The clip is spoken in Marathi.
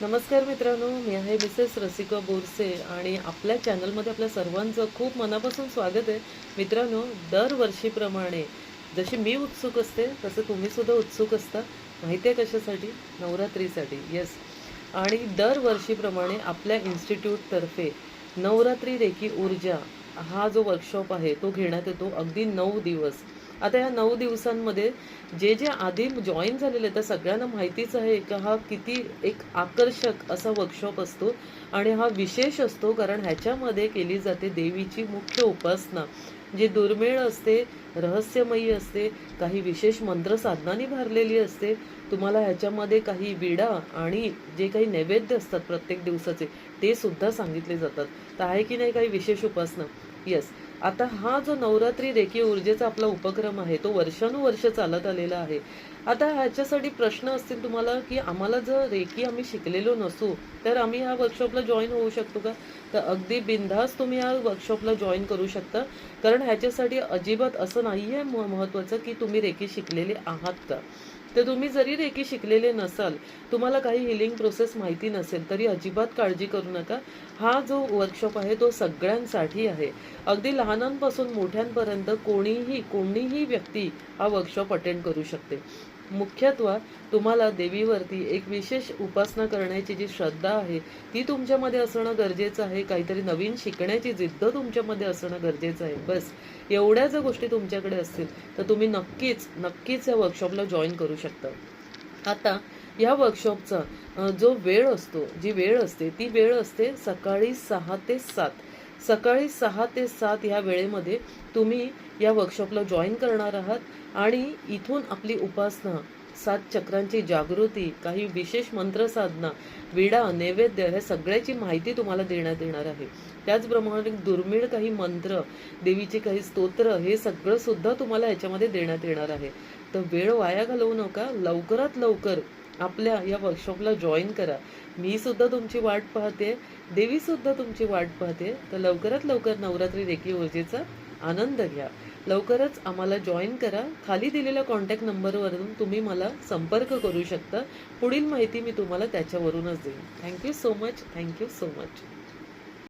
नमस्कार मित्रांनो, मी आहे मिसेस रसिका बोरसे आणि आपल्या चॅनलमध्ये आपल्या सर्वांचं खूप मनापासून स्वागत आहे. मित्रांनो, दरवर्षीप्रमाणे जशी मी उत्सुक असते तसं तुम्हीसुद्धा उत्सुक असता. माहिती आहे कशासाठी? नवरात्रीसाठी. येस. आणि दरवर्षीप्रमाणे आपल्या इन्स्टिट्यूटतर्फे नवरात्री रेकी ऊर्जा हा जो वर्कशॉप आहे तो घेण्यात येतो अगदी 9 दिवस. आता या 9 दिवसांमध्ये जे जे आधी जॉईन झालेले त्या सगळ्यांना माहितीच आहे का हा किती एक आकर्षक असा वर्कशॉप असतो आणि हा विशेष असतो कारण ह्याच्यामध्ये केली जाते देवीची मुख्य उपासना जी दुर्मिळ असते, रहस्यमयी असते, काही विशेष मंत्र साधनांनी भरलेली असते. तुम्हाला ह्याच्यामध्ये काही विडा आणि जे काही नैवेद्य असतात प्रत्येक दिवसाचे ते सुद्धा सांगितले जातात. तर आहे की नाही काही विशेष उपासना? येस. आता हा जो नवरात्री रेकी ऊर्जेचा आपला उपक्रम आहे तो वर्षानुवर्ष चालत आलेला आहे. आता ह्याच्यासाठी प्रश्न असतील तुम्हाला की आम्हाला जर रेकी आम्ही शिकलेलो नसू तर आम्ही ह्या वर्कशॉपला जॉईन होऊ शकतो का? तर अगदी बिनधास्त तुम्ही ह्या वर्कशॉपला जॉईन करू शकता. कारण ह्याच्यासाठी अजिबात असं नाही आहे महत्त्वाचं की तुम्ही रेकी शिकलेले आहात का. तर तुम्ही जरी रेकी शिकलेले नसाल, तुम्हाला काही हिलिंग प्रोसेस माहिती नसेल तरी अजिबात काळजी करू नका. हा जो वर्कशॉप आहे तो सगळ्यांसाठी आहे. अगदी लहानांपासून मोठ्यांपर्यंत कोणीही व्यक्ती हा वर्कशॉप अटेंड करू शकते. मुख्यत्वे तुम्हाला देवीवरती एक विशेष उपासना करण्याची जी श्रद्धा आहे ती तुमच्यामध्ये असणं गरजेचं आहे. काहीतरी नवीन शिकण्याची जिद्द तुमच्यामध्ये असणं गरजेचं आहे. बस एवढ्या जर गोष्टी तुमच्याकडे असतील तर तुम्ही नक्कीच या वर्कशॉपला जॉईन करू शकता. आता या वर्कशॉपचा जो वेळ असतो, जी वेळ असते ती वेळ असते सकाळी 6 ते 7. सकाळी 6 ते 7 ह्या वेळेमध्ये तुम्ही या वर्कशॉपला जॉईन करणार आहात आणि इथून आपली उपासना, 7 चक्रांची जागृती, काही विशेष मंत्रसाधना, विडा, नैवेद्य ह्या सगळ्याची माहिती तुम्हाला देण्यात येणार आहे. त्याचप्रमाणे दुर्मिळ काही मंत्र, देवीचे काही स्तोत्र हे सगळं सुद्धा तुम्हाला ह्याच्यामध्ये देण्यात येणार आहे. तर वेळ वाया घालवू नका. लवकरात लवकर आपल्या या वर्कशॉपला जॉईन करा. मी सुद्धा तुमची वाट पाहते, देवी सुद्धा तुमची वाट पाहते. तर लवकरात लवकर नवरात्री रेकी ऊर्जेचा आनंद घ्या. लवकरच आम्हाला जॉईन करा. खाली दिलेल्या कॉन्टॅक्ट नंबरवरून तुम्ही मला संपर्क करू शकता. पुढील माहिती मी तुम्हाला त्याच्यावरूनच देईन. Thank you so much.